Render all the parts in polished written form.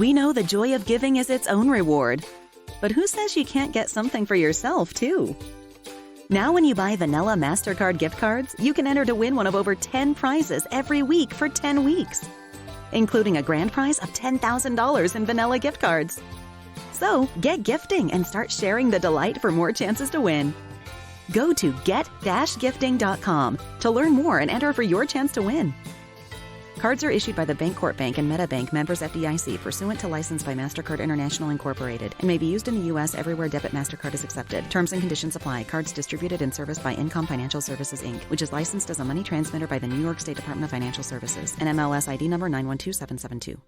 We know the joy of giving is its own reward. But who says you can't get something for yourself, too? Now when you buy vanilla MasterCard gift cards, you can enter to win one of over 10 prizes every week for 10 weeks, including a grand prize of $10,000 in vanilla gift cards. So get gifting and start sharing the delight for more chances to win. Go to get-gifting.com to learn more and enter for your chance to win. Cards are issued by the Bancorp Bank and MetaBank, members FDIC, pursuant to license by MasterCard International Incorporated, and may be used in the U.S. everywhere debit MasterCard is accepted. Terms and conditions apply. Cards distributed and serviced by Income Financial Services, Inc., which is licensed as a money transmitter by the New York State Department of Financial Services, and MLS ID number 912772.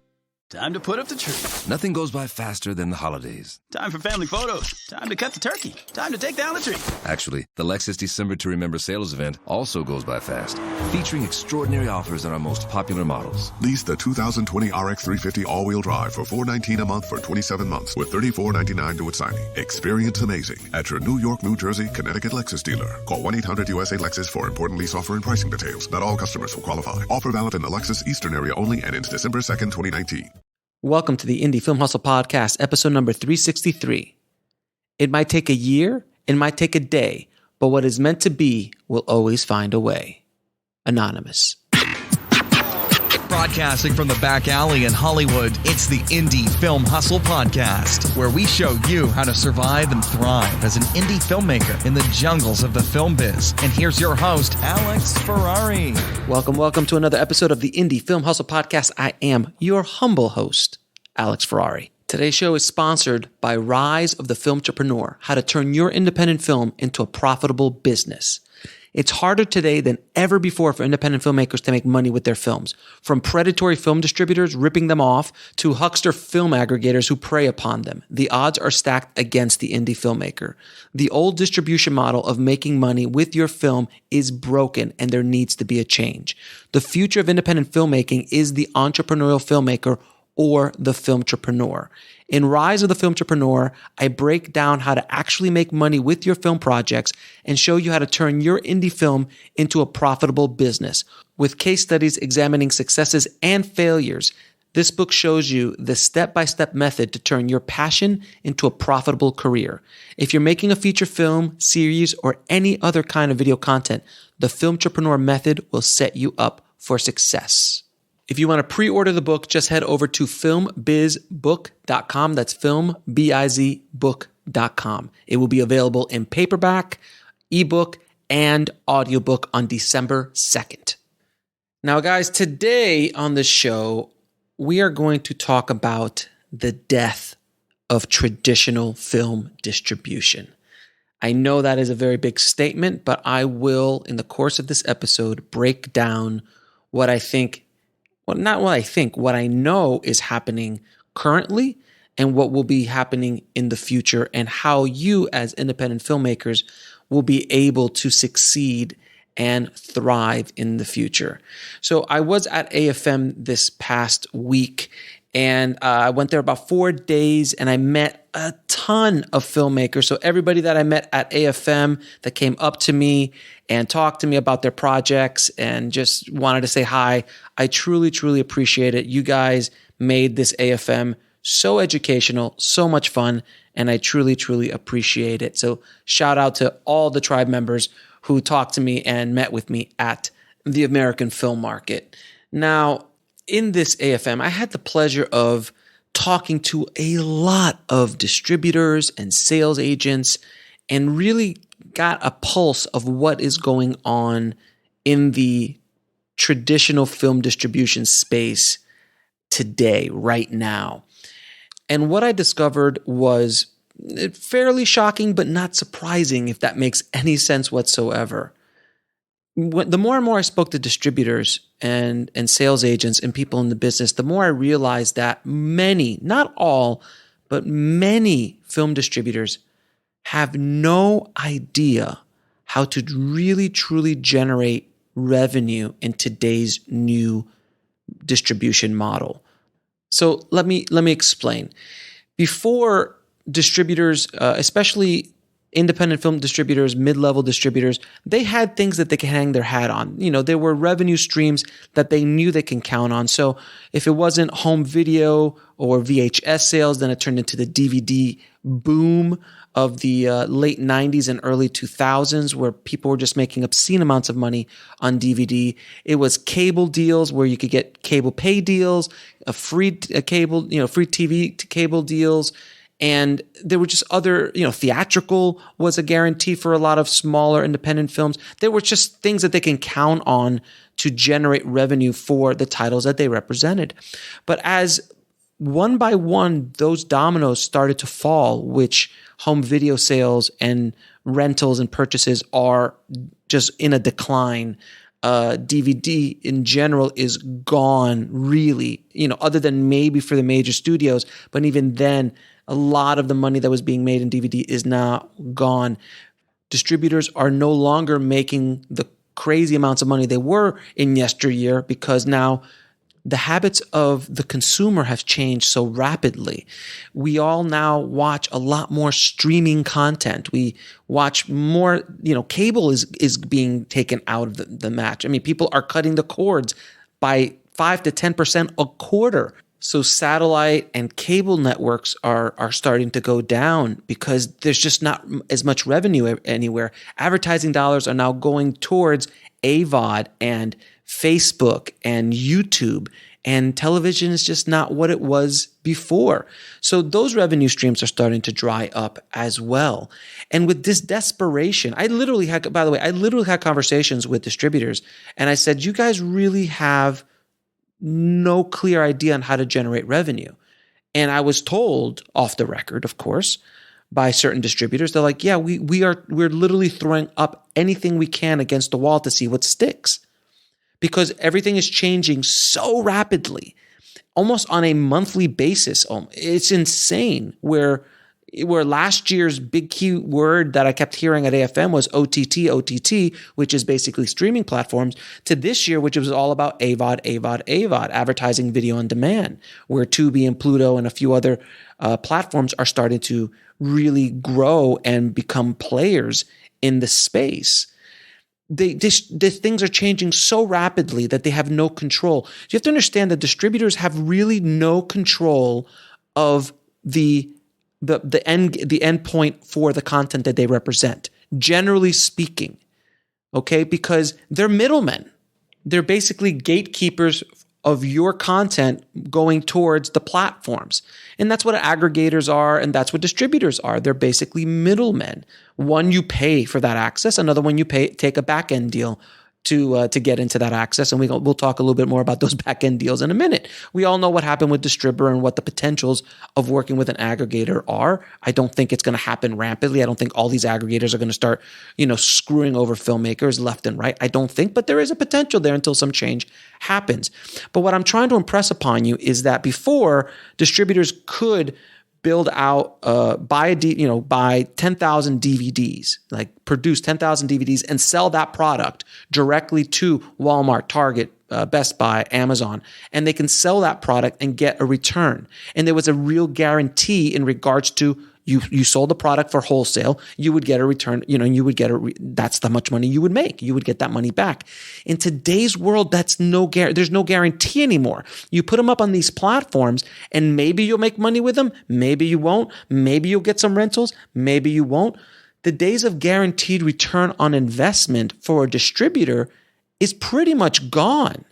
Time to put up the tree. Nothing goes by faster than the holidays. Time for family photos. Time to cut the turkey. Time to take down the tree. Actually, the Lexus December to Remember sales event also goes by fast, featuring extraordinary offers on our most popular models. Lease the 2020 RX 350 all-wheel drive for $419 a month for 27 months with $34.99 to its signing. Experience amazing at your New York, New Jersey, Connecticut Lexus dealer. Call 1-800-USA-LEXUS for important lease offer and pricing details. Not all customers will qualify. Offer valid in the Lexus Eastern area only and ends December 2nd, 2019. Welcome to the Indie Film Hustle Podcast, episode number 363. It might take a year, it might take a day, but what is meant to be will always find a way. Anonymous. Broadcasting from the back alley in Hollywood, it's the Indie Film Hustle Podcast, where we show you how to survive and thrive as an indie filmmaker in the jungles of the film biz. And here's your host, Alex Ferrari. Welcome to another episode of the Indie Film Hustle Podcast. I am your humble host, Alex Ferrari. Today's show is sponsored by Rise of the Filmtrepreneur, how to turn your independent film into a profitable business. It's harder today than ever before for independent filmmakers to make money with their films. From predatory film distributors ripping them off to huckster film aggregators who prey upon them, the odds are stacked against the indie filmmaker. The old distribution model of making money with your film is broken, and there needs to be a change. The future of independent filmmaking is the entrepreneurial filmmaker or the filmtrepreneur. In Rise of the Filmtrepreneur, I break down how to actually make money with your film projects and show you how to turn your indie film into a profitable business. With case studies examining successes and failures, this book shows you the step-by-step method to turn your passion into a profitable career. If you're making a feature film, series, or any other kind of video content, the Filmtrepreneur method will set you up for success. If you want to pre-order the book, just head over to filmbizbook.com. That's filmbizbook.com. It will be available in paperback, ebook, and audiobook on December 2nd. Now, guys, today on the show, we are going to talk about the death of traditional film distribution. I know that is a very big statement, but I will, in the course of this episode, break down what I think. Well, not what I think, what I know is happening currently and what will be happening in the future, and how you as independent filmmakers will be able to succeed and thrive in the future. So I was at AFM this past week, and I went there about 4 days, and I met a ton of filmmakers. So everybody that I met at AFM that came up to me and talked to me about their projects and just wanted to say hi, I truly, truly appreciate it. You guys made this AFM so educational, so much fun, and I truly, truly appreciate it. So shout out to all the tribe members who talked to me and met with me at the American Film Market. Now, in this AFM, I had the pleasure of talking to a lot of distributors and sales agents and really got a pulse of what is going on in the traditional film distribution space today, right now. And what I discovered was fairly shocking, but not surprising, if that makes any sense whatsoever. The more and more I spoke to distributors and sales agents and people in the business, the more I realized that many, not all, but many film distributors have no idea how to really, truly generate revenue in today's new distribution model. So let me explain. Before, distributors, especially independent film distributors, mid-level distributors, they had things that they could hang their hat on. There were revenue streams that they knew they can count on. So if it wasn't home video or VHS sales, then it turned into the DVD boom of the late 90s and early 2000s, where people were just making obscene amounts of money on DVD. It was cable deals where you could get cable pay deals, free TV to cable deals. And there were just other, theatrical was a guarantee for a lot of smaller independent films. There were just things that they can count on to generate revenue for the titles that they represented. But as one by one, those dominoes started to fall, which home video sales and rentals and purchases are just in a decline. DVD in general is gone, really, other than maybe for the major studios. But even then, a lot of the money that was being made in DVD is now gone. Distributors are no longer making the crazy amounts of money they were in yesteryear, because now the habits of the consumer have changed so rapidly. We all now watch a lot more streaming content. We watch more, cable is being taken out of the match. I mean, people are cutting the cords by 5 to 10% a quarter. So satellite and cable networks are starting to go down because there's just not as much revenue anywhere. Advertising dollars are now going towards AVOD and Facebook and YouTube, and television is just not what it was before. So those revenue streams are starting to dry up as well. And with this desperation, I literally had conversations with distributors, and I said, you guys really have no clear idea on how to generate revenue. And I was told, off the record, of course, by certain distributors, they're like, yeah, we're literally throwing up anything we can against the wall to see what sticks. Because everything is changing so rapidly, almost on a monthly basis. It's insane where last year's big key word that I kept hearing at AFM was OTT, which is basically streaming platforms, to this year, which was all about AVOD, advertising video on demand, where Tubi and Pluto and a few other platforms are starting to really grow and become players in the space. These things are changing so rapidly that they have no control. You have to understand that distributors have really no control of the end point for the content that they represent, generally speaking, okay? Because they're middlemen. They're basically gatekeepers of your content going towards the platforms. And that's what aggregators are, and that's what distributors are. They're basically middlemen. One, you pay for that access. Another one, you take a back-end deal to get into that access. And we'll talk a little bit more about those back-end deals in a minute. We all know what happened with Distributor and what the potentials of working with an aggregator are. I don't think it's going to happen rampantly. I don't think all these aggregators are going to start, screwing over filmmakers left and right. I don't think, but there is a potential there until some change happens. But what I'm trying to impress upon you is that before, distributors could build out, buy 10,000 DVDs, like produce 10,000 DVDs and sell that product directly to Walmart, Target, Best Buy, Amazon, and they can sell that product and get a return. And there was a real guarantee in regards to you sold the product for wholesale, you would get a return, that's how much money you would make. You would get that money back. In today's world, there's no guarantee anymore. You put them up on these platforms and maybe you'll make money with them. Maybe you won't. Maybe you'll get some rentals. Maybe you won't. The days of guaranteed return on investment for a distributor is pretty much gone.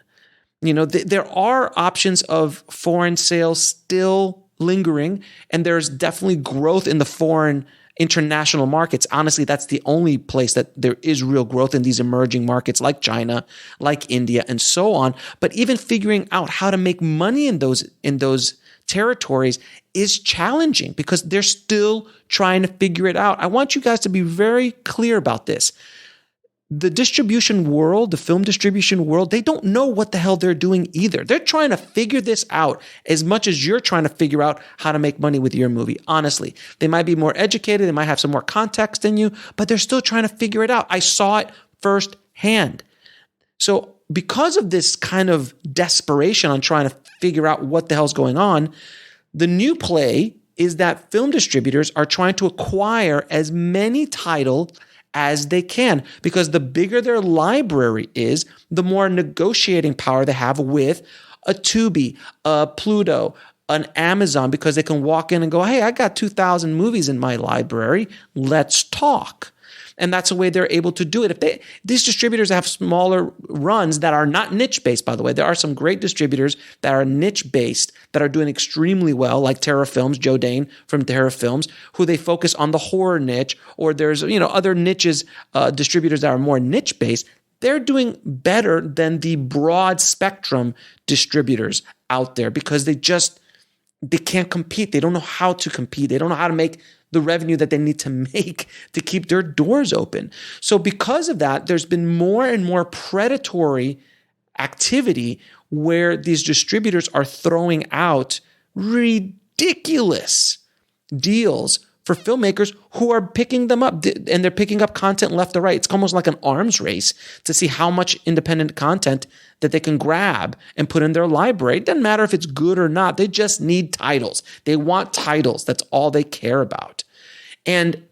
There are options of foreign sales still lingering, and there's definitely growth in the foreign international markets. Honestly, that's the only place that there is real growth in these emerging markets like China, like India, and so on. But even figuring out how to make money in those territories is challenging because they're still trying to figure it out. I want you guys to be very clear about this. The distribution world, the film distribution world, they don't know what the hell they're doing either. They're trying to figure this out as much as you're trying to figure out how to make money with your movie. Honestly, they might be more educated. They might have some more context than you, but they're still trying to figure it out. I saw it firsthand. So because of this kind of desperation on trying to figure out what the hell's going on, the new play is that film distributors are trying to acquire as many titles as they can, because the bigger their library is, the more negotiating power they have with a Tubi, a Pluto, an Amazon, because they can walk in and go, hey, I got 2,000 movies in my library. Let's talk. And that's the way they're able to do it. These distributors have smaller runs that are not niche-based, by the way. There are some great distributors that are niche-based that are doing extremely well, like Terra Films, Joe Dane from Terra Films, who they focus on the horror niche, or there's other niches, distributors that are more niche-based. They're doing better than the broad spectrum distributors out there because they can't compete. They don't know how to compete. They don't know how to make the revenue that they need to make to keep their doors open. So because of that, there's been more and more predatory activity where these distributors are throwing out ridiculous deals for filmmakers who are picking them up, and they're picking up content left or right. It's almost like an arms race to see how much independent content that they can grab and put in their library. It doesn't matter if it's good or not. They just need titles. They want titles. That's all they care about. And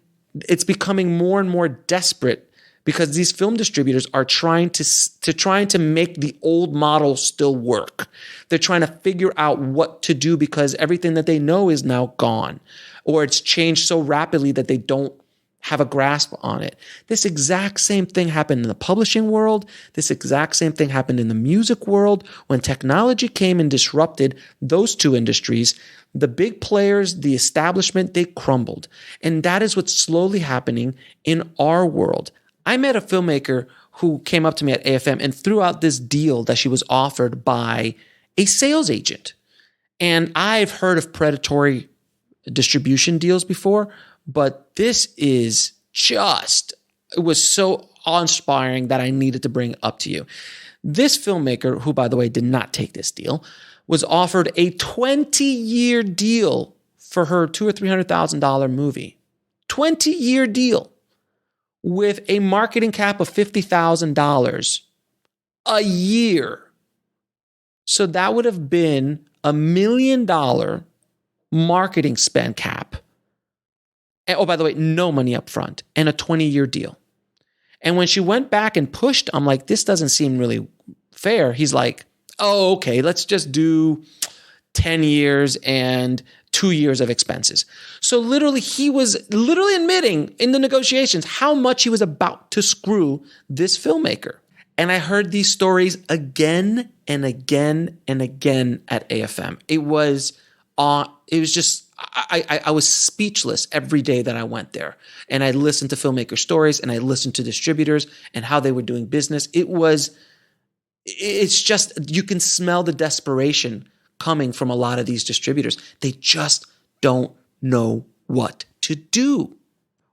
it's becoming more and more desperate because these film distributors are trying to make the old model still work. They're trying to figure out what to do because everything that they know is now gone, or it's changed so rapidly that they don't have a grasp on it. This exact same thing happened in the publishing world. This exact same thing happened in the music world. When technology came and disrupted those two industries, the big players, the establishment, they crumbled. And that is what's slowly happening in our world. I met a filmmaker who came up to me at AFM and threw out this deal that she was offered by a sales agent. And I've heard of predatory distribution deals before, but this is it was so awe-inspiring that I needed to bring it up to you. This filmmaker, who by the way did not take this deal, was offered a 20-year deal for her $200,000 or $300,000 movie. 20-year deal with a marketing cap of $50,000 a year. So that would have been $1 million marketing spend cap. And, oh, by the way, no money up front and a 20-year deal. And when she went back and pushed, I'm like, this doesn't seem really fair. He's like, oh, okay, let's just do 10 years and 2 years of expenses. So literally, he was literally admitting in the negotiations how much he was about to screw this filmmaker. And I heard these stories again and again and again at AFM. It was just, I was speechless every day that I went there. And I listened to filmmaker stories and I listened to distributors and how they were doing business. It's just, you can smell the desperation coming from a lot of these distributors. They just don't know what to do.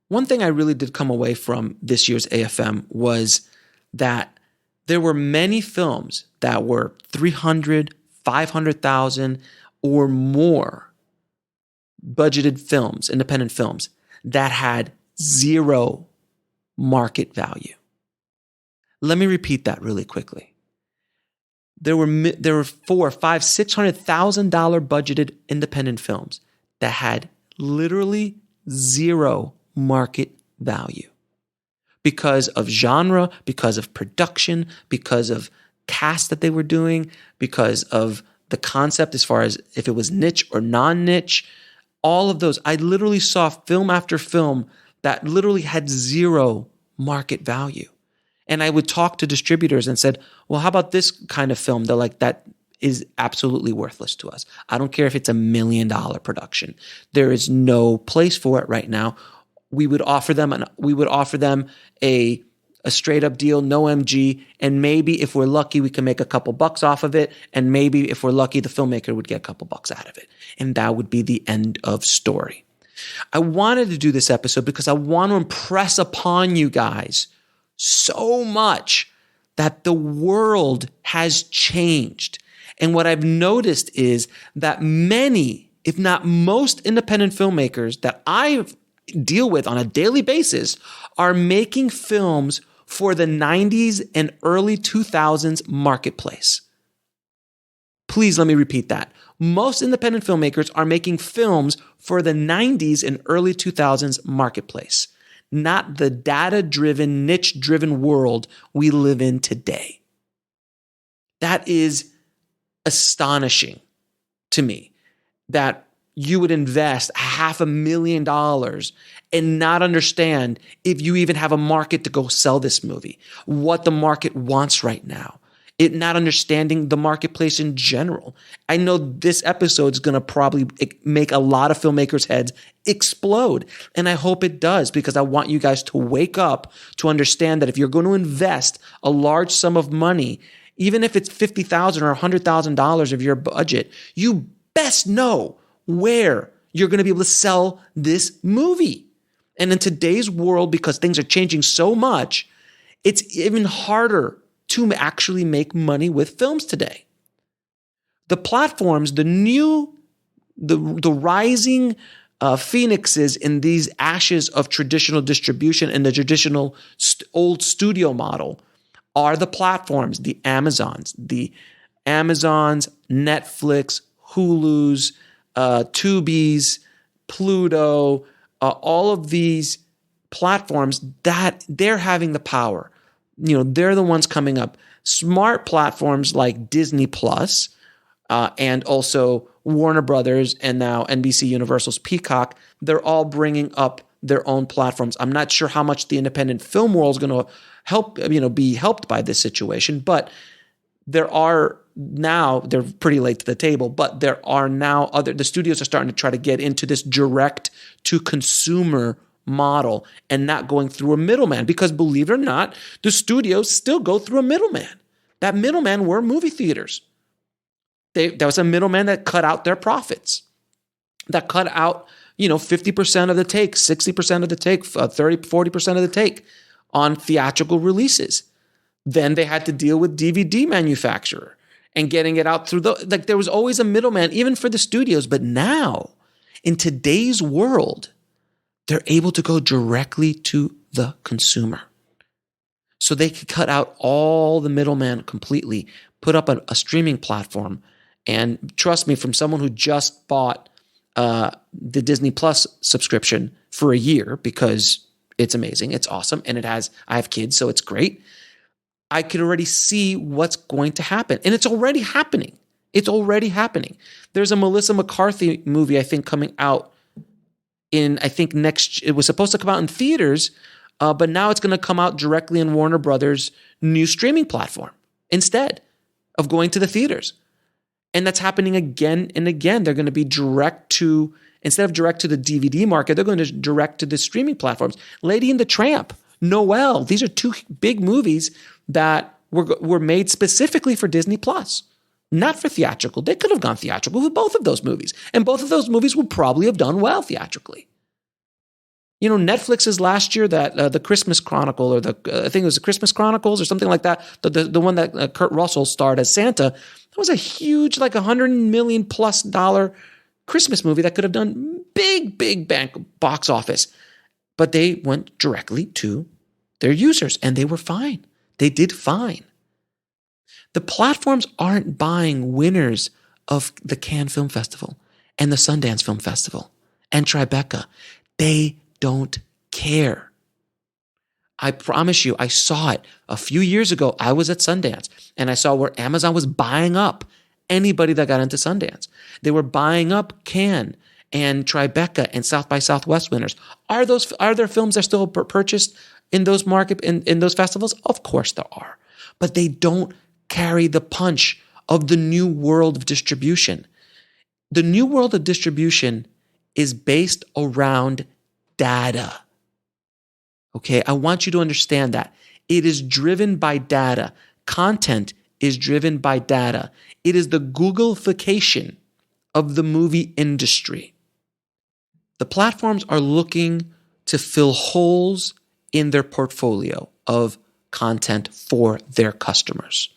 One thing I really did come away from this year's AFM was that there were many films that were 300, 500,000 or more budgeted films, independent films, that had zero market value. Let me repeat that really quickly. There were $400,000, $500,000, $600,000 budgeted independent films that had literally zero market value because of genre, because of production, because of cast that they were doing, because of the concept as far as if it was niche or non-niche, all of those. I literally saw film after film that literally had zero market value. And I would talk to distributors and said, well, how about this kind of film? They're like, that is absolutely worthless to us. I don't care if it's $1 million production. There is no place for it right now. We would offer them a straight up deal, no MG, and maybe if we're lucky, we can make a couple bucks off of it, and maybe if we're lucky, the filmmaker would get a couple bucks out of it, and that would be the end of story. I wanted to do this episode because I want to impress upon you guys so much that the world has changed. And what I've noticed is that many, if not most independent filmmakers that I deal with on a daily basis are making films for the 90s and early 2000s marketplace. Please let me repeat that. Most independent filmmakers are making films for the 90s and early 2000s marketplace, not the data-driven, niche-driven world we live in today. That is astonishing to me, that you would invest $500,000 and not understand if you even have a market to go sell this movie, what the market wants right now. It not understanding the marketplace in general. I know this episode is going to probably make a lot of filmmakers' heads explode. And I hope it does, because I want you guys to wake up to understand that if you're going to invest a large sum of money, even if it's $50,000 or $100,000 of your budget, you best know where you're going to be able to sell this movie. And in today's world, because things are changing so much, it's even harder to actually make money with films today. The platforms, the rising phoenixes in these ashes of traditional distribution and the traditional old studio model are the platforms, the Amazons, Netflix, Hulu's, Tubi's, Pluto, all of these platforms that they're having the power. They're the ones coming up. Smart platforms like Disney Plus, and also Warner Brothers, and now NBC Universal's Peacock, they're all bringing up their own platforms. I'm not sure how much the independent film world is going to be helped by this situation, but they're pretty late to the table, but there are now the studios are starting to try to get into this direct to consumer model and not going through a middleman, because believe it or not, the studios still go through a middleman. That middleman were movie theaters. That was a middleman that cut out their profits, that cut out 50% of the take, 60% of the take, 30-40% of the take on theatrical releases. Then they had to deal with DVD manufacturer and getting it out through there was always a middleman, even for the studios. But now, in today's world, they're able to go directly to the consumer. So they could cut out all the middleman completely, put up a streaming platform. And trust me, from someone who just bought the Disney Plus subscription for a year, because it's amazing, it's awesome, and I have kids, so it's great. I could already see what's going to happen. And it's already happening. There's a Melissa McCarthy movie, I think, coming out it was supposed to come out in theaters, but now it's going to come out directly in Warner Brothers' new streaming platform instead of going to the theaters. And that's happening again and again. They're going to be instead of direct to the DVD market, they're going to direct to the streaming platforms. Lady and the Tramp, Noelle, these are two big movies that were made specifically for Disney Plus. Not for theatrical. They could have gone theatrical with both of those movies. And both of those movies would probably have done well theatrically. Netflix's last year, that the Christmas Chronicle, or I think it was the Christmas Chronicles or something like that, the one that Kurt Russell starred as Santa, that was a huge, $100 million plus Christmas movie that could have done big box office. But they went directly to their users, and they were fine. They did fine. The platforms aren't buying winners of the Cannes Film Festival and the Sundance Film Festival and Tribeca. They don't care. I promise you, I saw it a few years ago. I was at Sundance, and I saw where Amazon was buying up anybody that got into Sundance. They were buying up Cannes and Tribeca and South by Southwest winners. Are there films that are still purchased in those in those festivals? Of course there are, but they don't carry the punch of the new world of distribution. The new world of distribution is based around data. Okay, I want you to understand that. It is driven by data. Content is driven by data. It is the Googleification of the movie industry. The platforms are looking to fill holes in their portfolio of content for their customers.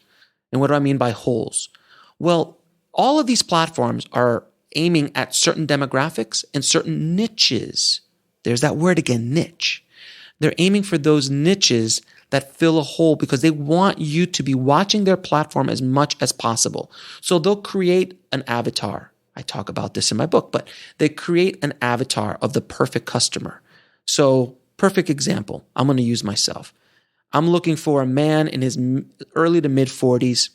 And what do I mean by holes? Well, all of these platforms are aiming at certain demographics and certain niches. There's that word again, niche. They're aiming for those niches that fill a hole because they want you to be watching their platform as much as possible. So they'll create an avatar. I talk about this in my book, but they create an avatar of the perfect customer. So, perfect example, I'm going to use myself. I'm looking for a man in his early to mid 40s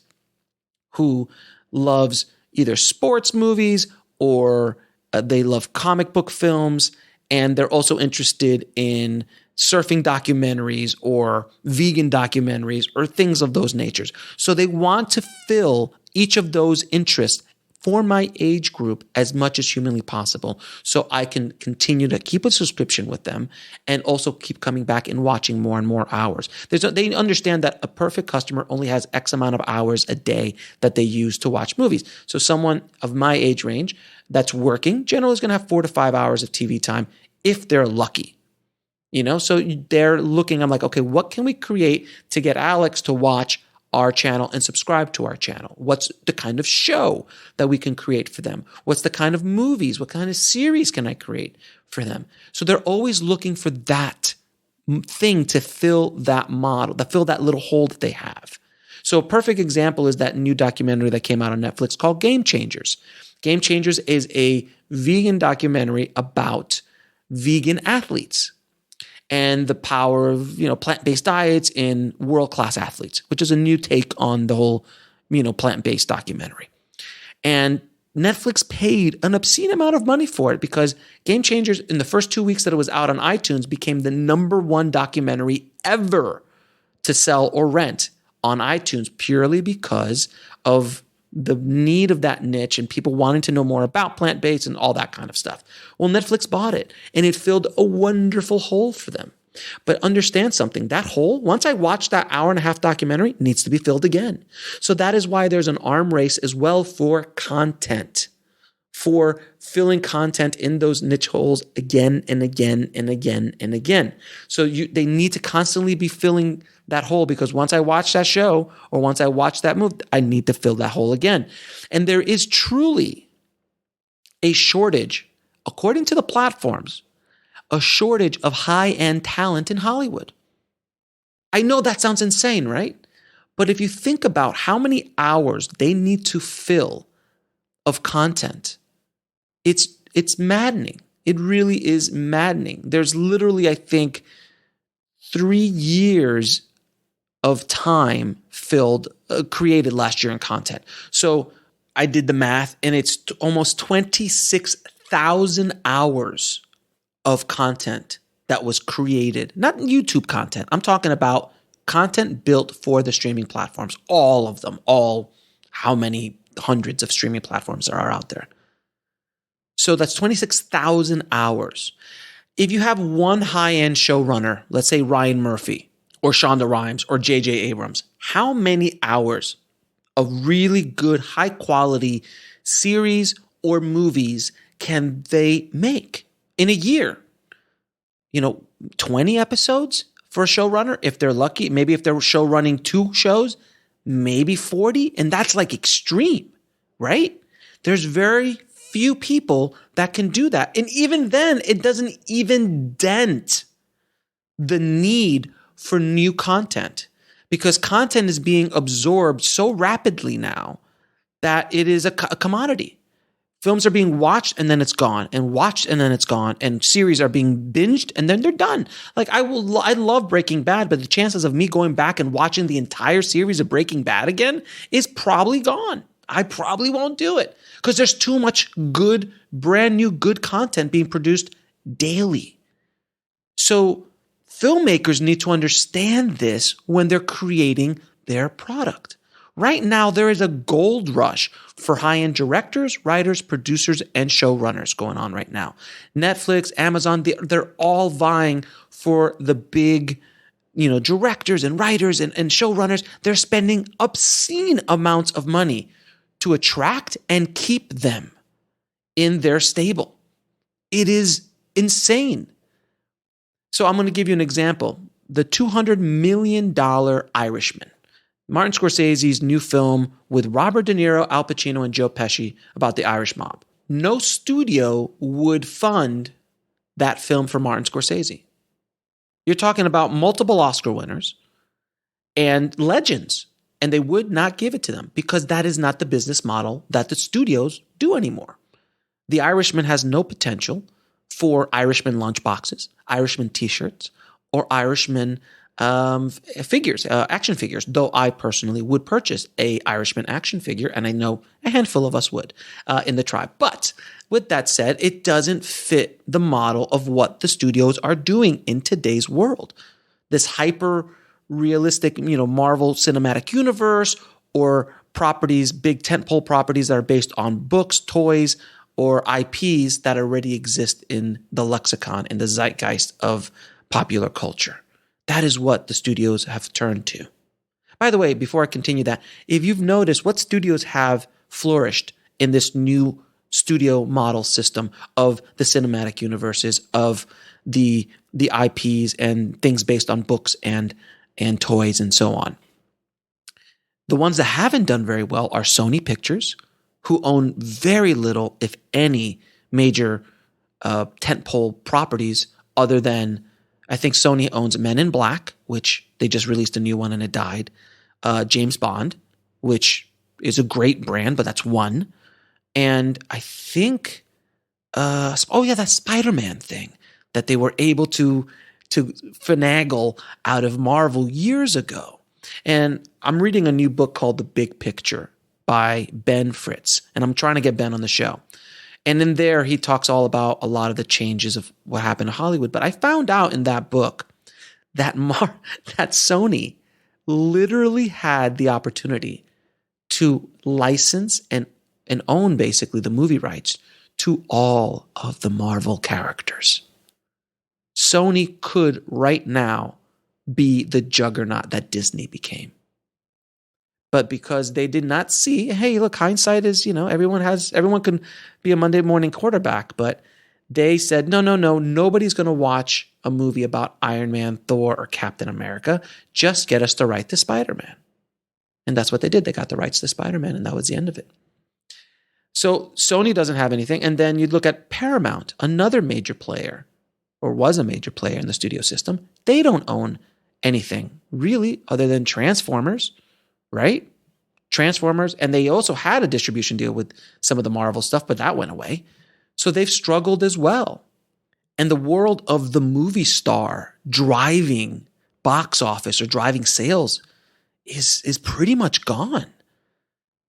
who loves either sports movies or they love comic book films, and they're also interested in surfing documentaries or vegan documentaries or things of those natures. So they want to fill each of those interests for my age group as much as humanly possible so I can continue to keep a subscription with them and also keep coming back and watching more and more hours. They understand that a perfect customer only has X amount of hours a day that they use to watch movies. So someone of my age range that's working generally is going to have 4 to 5 hours of TV time if they're lucky. So they're looking, I'm like, okay, what can we create to get Alex to watch our channel and subscribe to our channel? What's the kind of show that we can create for them? What's the kind of movies? What kind of series can I create for them? So they're always looking for that thing to fill that model, to fill that little hole that they have. So a perfect example is that new documentary that came out on Netflix called Game Changers. Game Changers is a vegan documentary about vegan athletes and the power of, plant-based diets in world-class athletes, which is a new take on the whole, plant-based documentary. And Netflix paid an obscene amount of money for it because Game Changers, in the first 2 weeks that it was out on iTunes, became the #1 documentary ever to sell or rent on iTunes purely because of the need of that niche and people wanting to know more about plant-based and all that kind of stuff. Well, Netflix bought it and it filled a wonderful hole for them. But understand something, that hole, once I watch that hour-and-a-half documentary, needs to be filled again. So that is why there's an arm race as well for content, for filling content in those niche holes again and again and again and again. So they need to constantly be filling that hole because once I watch that show or once I watch that movie, I need to fill that hole again. And there is truly a shortage, according to the platforms, a shortage of high-end talent in Hollywood. I know that sounds insane, right? But if you think about how many hours they need to fill of content, it's maddening. It really is maddening. There's literally, I think, 3 years of time created last year in content. So I did the math and it's almost 26,000 hours of content that was created, not YouTube content. I'm talking about content built for the streaming platforms, all of them, how many hundreds of streaming platforms there are out there. So that's 26,000 hours. If you have one high-end showrunner, let's say Ryan Murphy or Shonda Rhimes or J.J. Abrams, how many hours of really good, high-quality series or movies can they make in a year? 20 episodes for a showrunner, if they're lucky. Maybe if they're show running 2 shows, maybe 40. And that's like extreme, right? There's very few people that can do that. And even then, it doesn't even dent the need for new content because content is being absorbed so rapidly now that it is a commodity. Films are being watched and then it's gone, and watched and then it's gone, and series are being binged and then they're done. Like I love Breaking Bad, but the chances of me going back and watching the entire series of Breaking Bad again is probably gone. I probably won't do it because there's too much good, brand new good content being produced daily. So filmmakers need to understand this when they're creating their product. Right now, there is a gold rush for high-end directors, writers, producers, and showrunners going on right now. Netflix, Amazon, they're all vying for the big, directors and writers and showrunners. They're spending obscene amounts of money to attract and keep them in their stable. It is insane. So I'm going to give you an example. The $200 million Irishman. Martin Scorsese's new film with Robert De Niro, Al Pacino, and Joe Pesci about the Irish mob. No studio would fund that film for Martin Scorsese. You're talking about multiple Oscar winners, and legends. And they would not give it to them because that is not the business model that the studios do anymore. The Irishman has no potential for Irishman lunchboxes, Irishman t-shirts, or Irishman figures, action figures, though I personally would purchase a Irishman action figure, and I know a handful of us would in the tribe. But with that said, it doesn't fit the model of what the studios are doing in today's world. This hyper realistic, Marvel Cinematic Universe, or properties, big tentpole properties that are based on books, toys, or IPs that already exist in the lexicon, in the zeitgeist of popular culture. That is what the studios have turned to. By the way, before I continue that, if you've noticed what studios have flourished in this new studio model system of the cinematic universes, of the IPs and things based on books and toys and so on. The ones that haven't done very well are Sony Pictures, who own very little, if any, major tentpole properties other than, I think Sony owns Men in Black, which they just released a new one and it died. James Bond, which is a great brand, but that's one. And I think, that Spider-Man thing that they were able to finagle out of Marvel years ago. And I'm reading a new book called The Big Picture by Ben Fritz, and I'm trying to get Ben on the show. And in there, he talks all about a lot of the changes of what happened in Hollywood. But I found out in that book that that Sony literally had the opportunity to license and own basically the movie rights to all of the Marvel characters. Sony could right now be the juggernaut that Disney became. But because they did not see, hey, look, hindsight is, everyone can be a Monday morning quarterback, but they said, no, nobody's going to watch a movie about Iron Man, Thor, or Captain America. Just get us to write the Spider-Man. And that's what they did. They got the rights to Spider-Man, and that was the end of it. So Sony doesn't have anything. And then you'd look at Paramount, another major player, or was a major player in the studio system. They don't own anything really other than Transformers, right? Transformers. And they also had a distribution deal with some of the Marvel stuff, but that went away. So they've struggled as well. And the world of the movie star driving box office or driving sales is pretty much gone.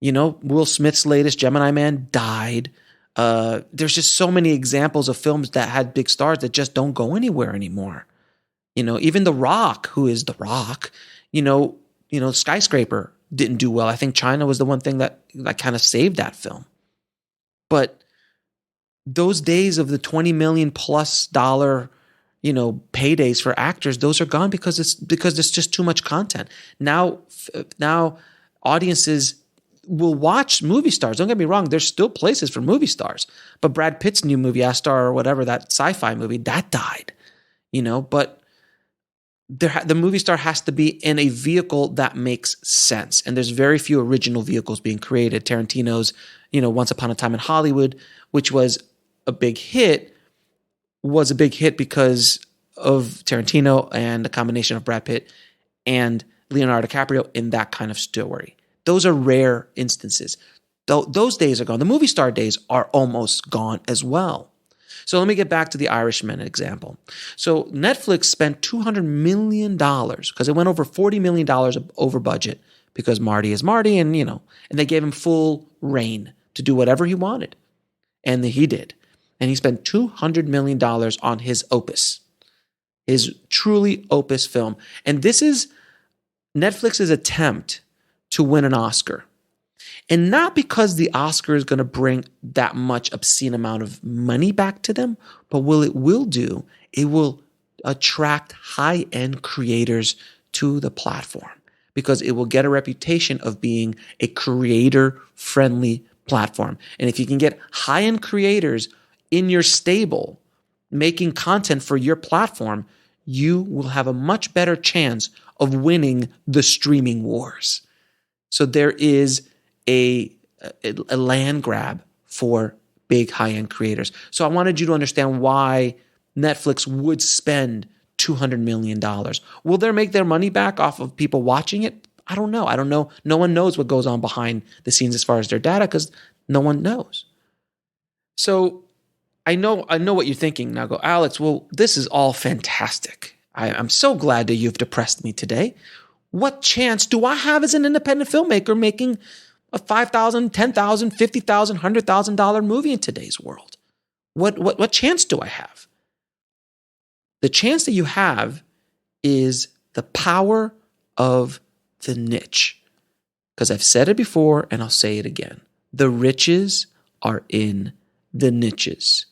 Will Smith's latest Gemini Man died. There's just so many examples of films that had big stars that just don't go anywhere anymore. Even The Rock, who is The Rock, Skyscraper didn't do well. I think China was the one thing that kind of saved that film. But those days of the $20 million plus paydays for actors, those are gone because there's just too much content. Now audiences will watch movie stars. Don't get me wrong, there's still places for movie stars. But Brad Pitt's new movie, Astar or whatever, that sci-fi movie, that died. But the movie star has to be in a vehicle that makes sense. And there's very few original vehicles being created. Tarantino's, Once Upon a Time in Hollywood, which was a big hit because of Tarantino and the combination of Brad Pitt and Leonardo DiCaprio in that kind of story. Those are rare instances. Those days are gone. The movie star days are almost gone as well. So let me get back to the Irishman example. So Netflix spent $200 million because it went over $40 million over budget because Marty is Marty and they gave him full reign to do whatever he wanted. And he did. And he spent $200 million on his opus, his truly opus film. And this is Netflix's attempt to win an Oscar. And not because the Oscar is going to bring that much obscene amount of money back to them, but it will attract high-end creators to the platform because it will get a reputation of being a creator-friendly platform. And if you can get high-end creators in your stable making content for your platform, you will have a much better chance of winning the streaming wars. So there is a land grab for big high-end creators. So I wanted you to understand why Netflix would spend $200 million. Will they make their money back off of people watching it? I don't know. No one knows what goes on behind the scenes as far as their data because no one knows. So I know what you're thinking. Now go, Alex, well, this is all fantastic. I'm so glad that you've depressed me today. What chance do I have as an independent filmmaker making a $5,000, $10,000, $50,000, $100,000 movie in today's world? What chance do I have? The chance that you have is the power of the niche. Because I've said it before and I'll say it again. The riches are in the niches.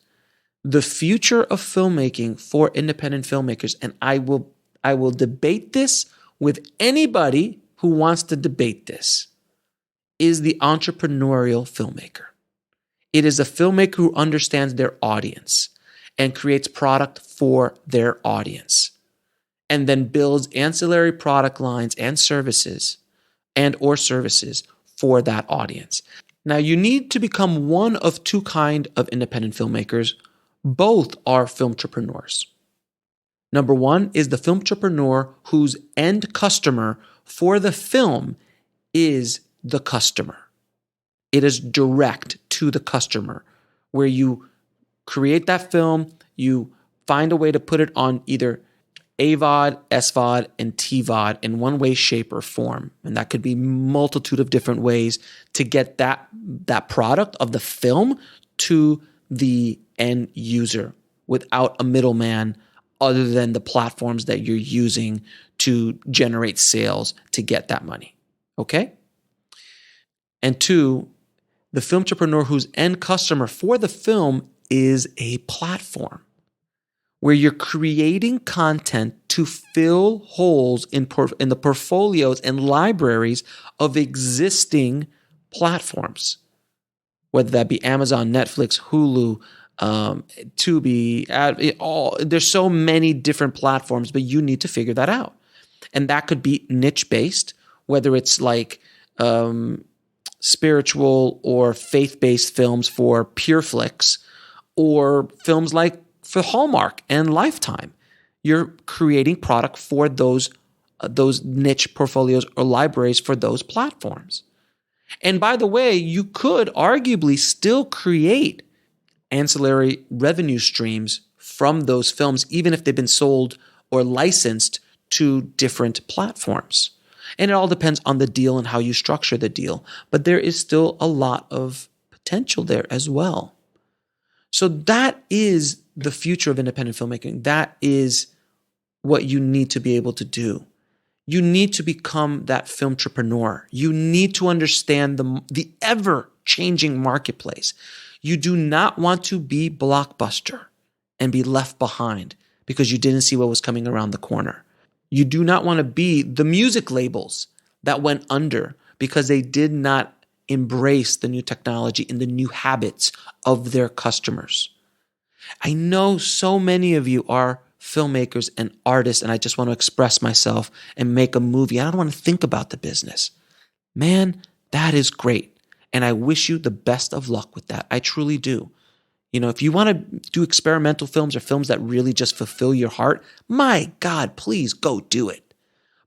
The future of filmmaking for independent filmmakers, and I will debate this with anybody who wants to debate this, is the entrepreneurial filmmaker. It is a filmmaker who understands their audience and creates product for their audience and then builds ancillary product lines and services or services for that audience. Now, you need to become one of two kinds of independent filmmakers. Both are filmtrepreneurs. Number one is the filmtrepreneur whose end customer for the film is the customer. It is direct to the customer, where you create that film, you find a way to put it on either AVOD, SVOD, and TVOD in one way, shape, or form. And that could be multitude of different ways to get that product of the film to the end user without a middleman other than the platforms that you're using to generate sales to get that money. Okay? And two, the filmtrepreneur whose end customer for the film is a platform where you're creating content to fill holes in the portfolios and libraries of existing platforms, whether that be Amazon, Netflix, Hulu, Tubi, there's so many different platforms, but you need to figure that out. And that could be niche-based, whether it's like spiritual or faith-based films for PureFlix, or films like for Hallmark and Lifetime. You're creating product for those niche portfolios or libraries for those platforms. And by the way, you could arguably still create ancillary revenue streams from those films, even if they've been sold or licensed to different platforms. And it all depends on the deal and how you structure the deal. But there is still a lot of potential there as well. So that is the future of independent filmmaking. That is what you need to be able to do. You need to become that filmtrepreneur. You need to understand the ever-changing marketplace. You do not want to be Blockbuster and be left behind because you didn't see what was coming around the corner. You do not want to be the music labels that went under because they did not embrace the new technology and the new habits of their customers. I know so many of you are filmmakers and artists, and I just want to express myself and make a movie. I don't want to think about the business. Man, that is great. And I wish you the best of luck with that. I truly do. You know, if you want to do experimental films or films that really just fulfill your heart, my God, please go do it.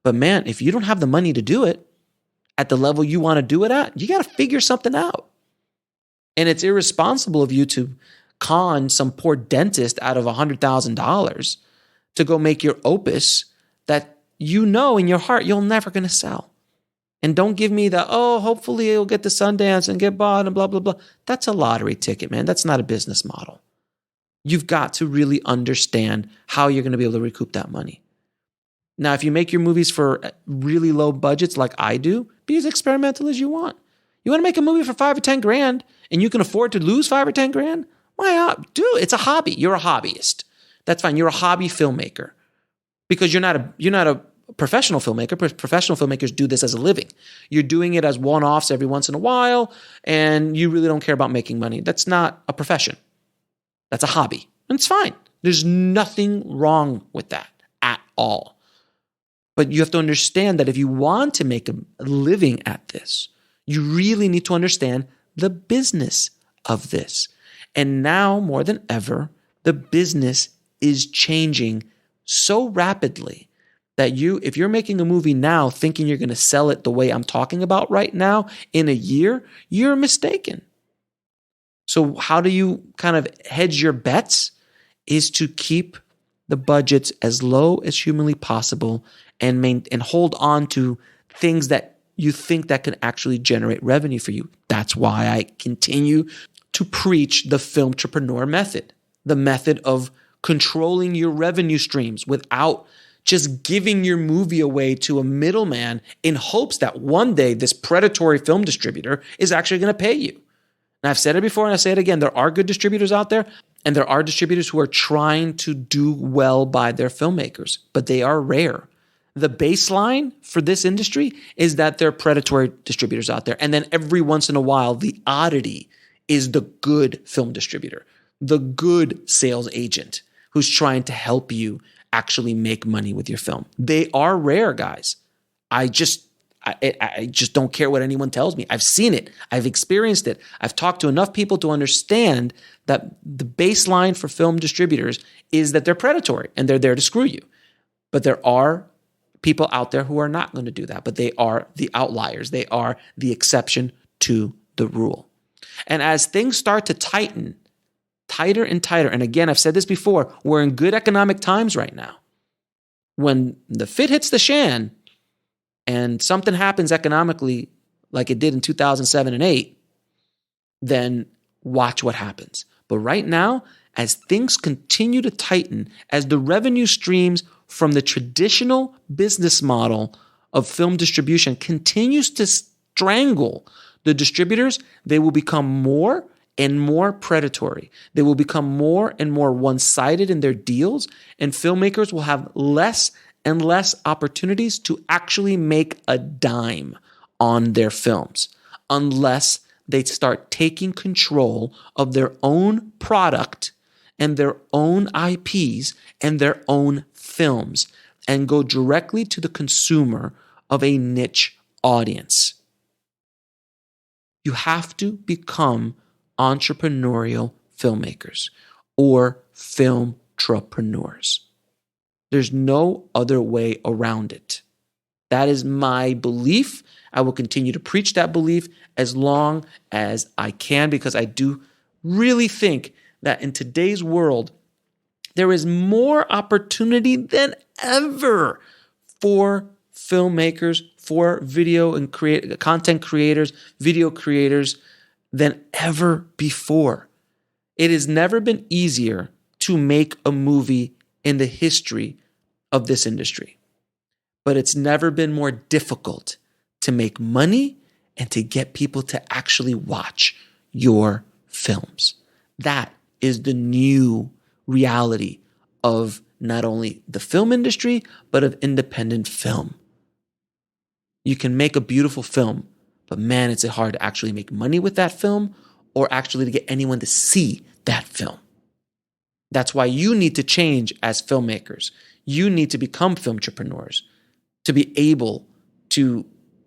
But man, if you don't have the money to do it at the level you want to do it at, you got to figure something out. And it's irresponsible of you to con some poor dentist out of $100,000 to go make your opus that you know in your heart you're never going to sell. And don't give me the, hopefully it'll get to Sundance and get bought and blah, blah, blah. That's a lottery ticket, man. That's not a business model. You've got to really understand how you're going to be able to recoup that money. Now, if you make your movies for really low budgets like I do, be as experimental as you want. You want to make a movie for $5 or $10 grand and you can afford to lose $5 or $10 grand? Why not? Dude, it's a hobby. You're a hobbyist. That's fine. You're a hobby filmmaker because you're not a professional filmmaker. Professional filmmakers do this as a living. You're doing it as one-offs every once in a while, and you really don't care about making money. That's not a profession. That's a hobby. And it's fine. There's nothing wrong with that at all. But you have to understand that if you want to make a living at this, you really need to understand the business of this. And now more than ever, the business is changing so rapidly that if you're making a movie now thinking you're going to sell it the way I'm talking about right now in a year, you're mistaken. So how do you kind of hedge your bets? Is to keep the budgets as low as humanly possible and hold on to things that you think that can actually generate revenue for you. That's why I continue to preach the Filmtrepreneur method, the method of controlling your revenue streams without just giving your movie away to a middleman in hopes that one day this predatory film distributor is actually going to pay you. And I've said it before and I say it again, there are good distributors out there, and there are distributors who are trying to do well by their filmmakers, but they are rare. The baseline for this industry is that there are predatory distributors out there. And then every once in a while, the oddity is the good film distributor, the good sales agent who's trying to help you actually make money with your film. They are rare, guys. I just don't care what anyone tells me. I've seen it. I've experienced it. I've talked to enough people to understand that the baseline for film distributors is that they're predatory and they're there to screw you. But there are people out there who are not going to do that, but they are the outliers. They are the exception to the rule. And as things start to tighten, tighter and tighter, and again, I've said this before, we're in good economic times right now. When the fit hits the shan and something happens economically like it did in 2007 and 8, then watch what happens. But right now, as things continue to tighten, as the revenue streams from the traditional business model of film distribution continues to strangle the distributors, they will become more and more predatory. They will become more and more one-sided in their deals, and filmmakers will have less and less opportunities to actually make a dime on their films unless they start taking control of their own product and their own IPs and their own films and go directly to the consumer of a niche audience. You have to become entrepreneurial filmmakers or filmtrepreneurs. There's no other way around it. That is my belief. I will continue to preach that belief as long as I can, because I do really think that in today's world, there is more opportunity than ever for filmmakers, for video and content creators, video creators than ever before. It has never been easier to make a movie in the history of this industry. But it's never been more difficult to make money and to get people to actually watch your films. That is the new reality of not only the film industry, but of independent film. You can make a beautiful film, but man, it's hard to actually make money with that film or actually to get anyone to see that film. That's why you need to change as filmmakers. You need to become filmtrepreneurs to be able to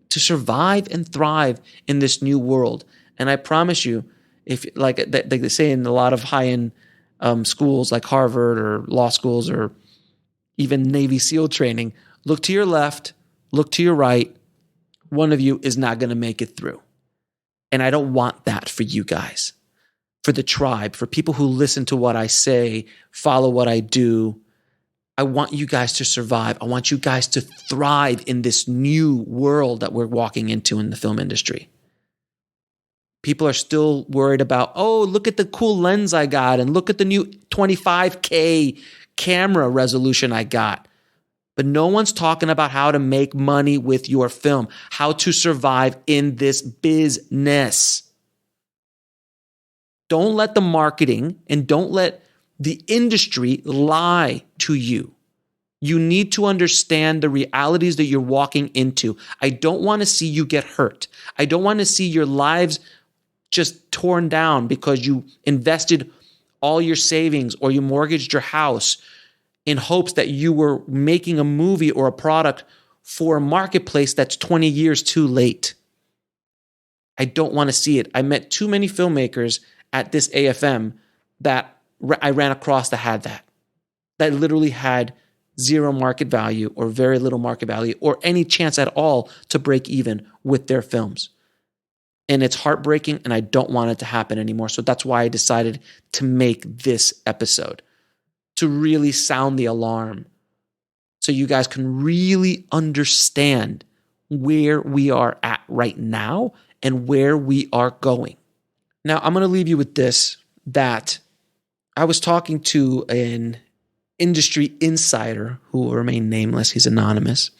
survive and thrive in this new world. And I promise you, if like they say in a lot of high-end schools like Harvard or law schools or even Navy SEAL training, look to your left, look to your right. One of you is not going to make it through. And I don't want that for you guys, for the tribe, for people who listen to what I say, follow what I do. I want you guys to survive. I want you guys to thrive in this new world that we're walking into in the film industry. People are still worried about, oh, look at the cool lens I got and look at the new 25K camera resolution I got. But no one's talking about how to make money with your film, how to survive in this business. Don't let the marketing and don't let the industry lie to you. You need to understand the realities that you're walking into. I don't want to see you get hurt. I don't want to see your lives just torn down because you invested all your savings or you mortgaged your house in hopes that you were making a movie or a product for a marketplace that's 20 years too late. I don't want to see it. I met too many filmmakers at this AFM that I ran across that literally had zero market value or very little market value or any chance at all to break even with their films. And it's heartbreaking, and I don't want it to happen anymore. So that's why I decided to make this episode, to really sound the alarm so you guys can really understand where we are at right now and where we are going. Now, I'm going to leave you with this, that I was talking to an industry insider who will remain nameless. He's anonymous.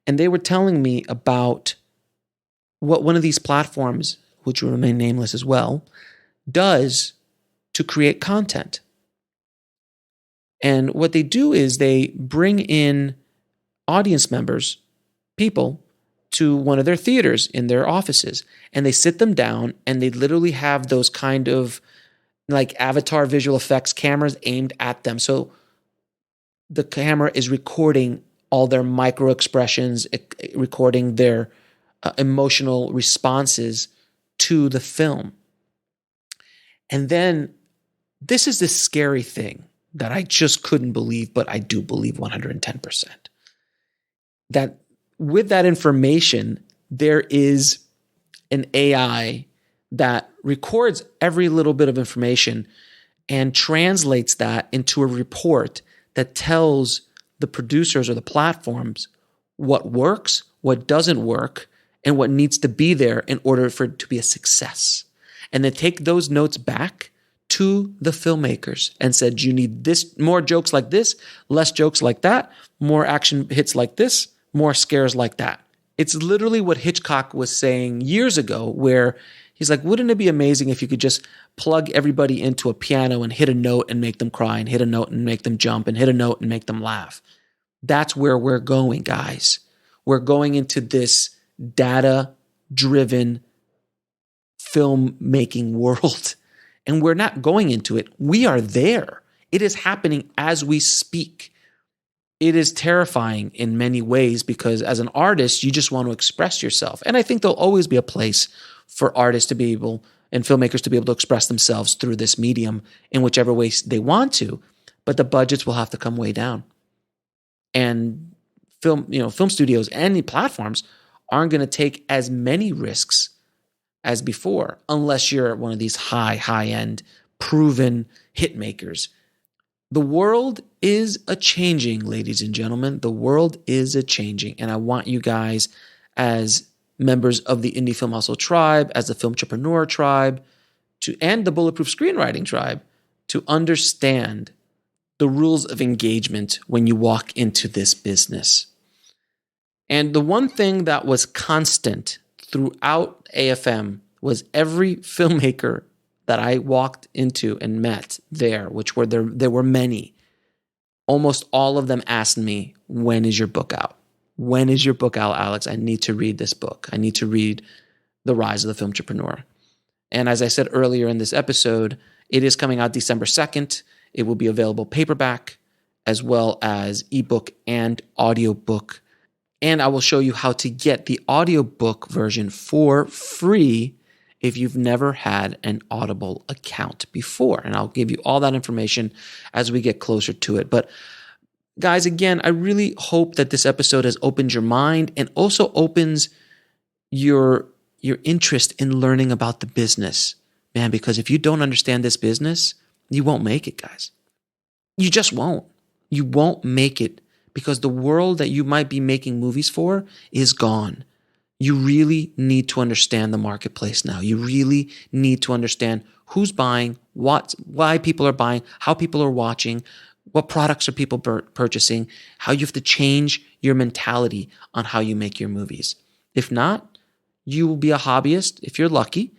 And they were telling me about what one of these platforms, which will remain nameless as well, does to create content. And what they do is they bring in audience members, people, to one of their theaters in their offices, and they sit them down and they literally have those kind of like avatar visual effects cameras aimed at them. So the camera is recording all their micro expressions, recording their emotional responses to the film. And then this is the scary thing that I just couldn't believe, but I do believe 110%. That with that information, there is an AI that records every little bit of information and translates that into a report that tells the producers or the platforms what works, what doesn't work, and what needs to be there in order for it to be a success. And then take those notes back to the filmmakers and said, you need this, more jokes like this, less jokes like that, more action hits like this, more scares like that. It's literally what Hitchcock was saying years ago, where he's like, wouldn't it be amazing if you could just plug everybody into a piano and hit a note and make them cry, and hit a note and make them jump, and hit a note and make them laugh? That's where we're going, guys. We're going into this data-driven filmmaking world, and we're not going into it. We are there. It is happening as we speak. It is terrifying in many ways because as an artist, you just want to express yourself. And I think there'll always be a place for artists to be able and filmmakers to be able to express themselves through this medium in whichever way they want to, but the budgets will have to come way down. And film studios and the platforms aren't going to take as many risks as before, unless you're one of these high-end, proven hit makers. The world is a-changing, ladies and gentlemen. The world is a-changing. And I want you guys, as members of the Indie Film Hustle tribe, as the Filmtrepreneur tribe, and the Bulletproof Screenwriting tribe, to understand the rules of engagement when you walk into this business. And the one thing that was constant throughout AFM was every filmmaker that I walked into and met there, which were there were many, almost all of them asked me, when is your book out? When is your book out, Alex? I need to read this book. I need to read The Rise of the Filmtrepreneur. And as I said earlier in this episode, it is coming out December 2nd. It will be available paperback as well as ebook and audiobook. And I will show you how to get the audiobook version for free if you've never had an Audible account before. And I'll give you all that information as we get closer to it. But guys, again, I really hope that this episode has opened your mind and also opens your interest in learning about the business. Man, because if you don't understand this business, you won't make it, guys. You just won't. You won't make it because the world that you might be making movies for is gone. You really need to understand the marketplace now. You really need to understand who's buying, why people are buying, how people are watching, what products are people purchasing, how you have to change your mentality on how you make your movies. If not, you will be a hobbyist if you're lucky,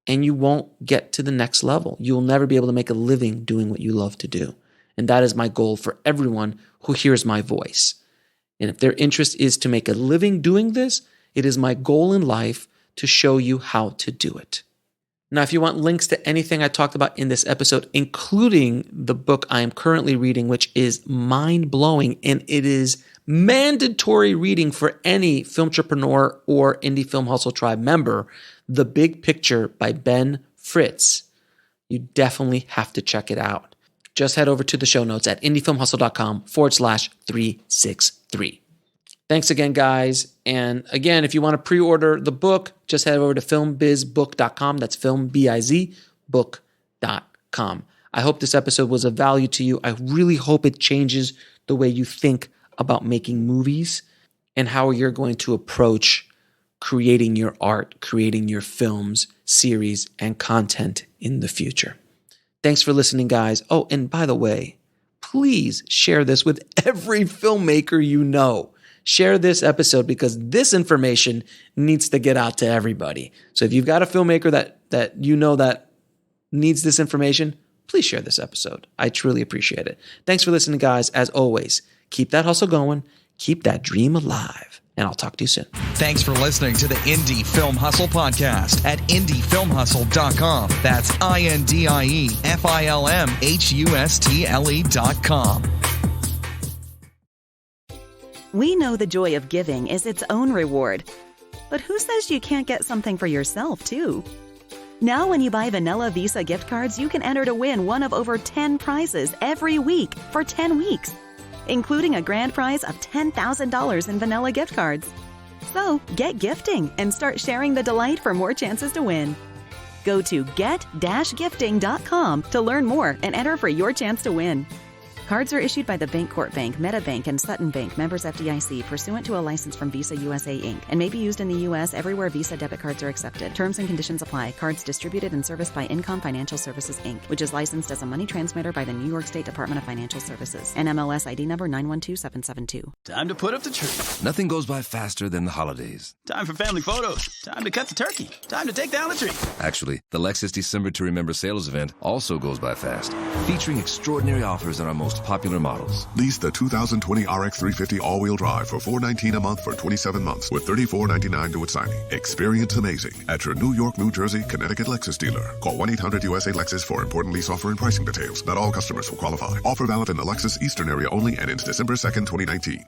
and you won't get to the next level. You will never be able to make a living doing what you love to do. And that is my goal for everyone who hears my voice. And if their interest is to make a living doing this, it is my goal in life to show you how to do it. Now, if you want links to anything I talked about in this episode, including the book I am currently reading, which is mind-blowing, and it is mandatory reading for any Filmtrepreneur or Indie Film Hustle Tribe member, The Big Picture by Ben Fritz. You definitely have to check it out. just head over to the show notes at indiefilmhustle.com/363. Thanks again, guys. And again, if you want to pre-order the book, just head over to filmbizbook.com. That's filmbizbook.com. I hope this episode was of value to you. I really hope it changes the way you think about making movies and how you're going to approach creating your art, creating your films, series, and content in the future. Thanks for listening, guys. Oh, and by the way, please share this with every filmmaker you know. Share this episode because this information needs to get out to everybody. So if you've got a filmmaker that you know that needs this information, please share this episode. I truly appreciate it. Thanks for listening, guys. As always, keep that hustle going, keep that dream alive, and I'll talk to you soon. Thanks for listening to the Indie Film Hustle podcast at indiefilmhustle.com. That's INDIEFILMHUSTLE.com. We know the joy of giving is its own reward. But who says you can't get something for yourself, too? Now when you buy Vanilla Visa gift cards, you can enter to win one of over 10 prizes every week for 10 weeks, including a grand prize of $10,000 in vanilla gift cards. So get gifting and start sharing the delight for more chances to win. Go to get-gifting.com to learn more and enter for your chance to win. Cards are issued by the Bancorp Bank, MetaBank, and Sutton Bank, members FDIC, pursuant to a license from Visa USA Inc., and may be used in the U.S. everywhere Visa debit cards are accepted. Terms and conditions apply. Cards distributed and serviced by Income Financial Services Inc., which is licensed as a money transmitter by the New York State Department of Financial Services. NMLS ID number 912772. Time to put up the tree. Nothing goes by faster than the holidays. Time for family photos. Time to cut the turkey. Time to take down the tree. Actually, the Lexus December to Remember sales event also goes by fast, featuring extraordinary offers on our most popular models. Lease the 2020 RX 350 all-wheel drive for $419 a month for 27 months with $34.99 to its signing. Experience amazing at your New York, New Jersey, Connecticut Lexus dealer. Call 1-800-USA-LEXUS for important lease offer and pricing details. Not all customers will qualify. Offer valid in the Lexus Eastern area only and ends December 2nd, 2019.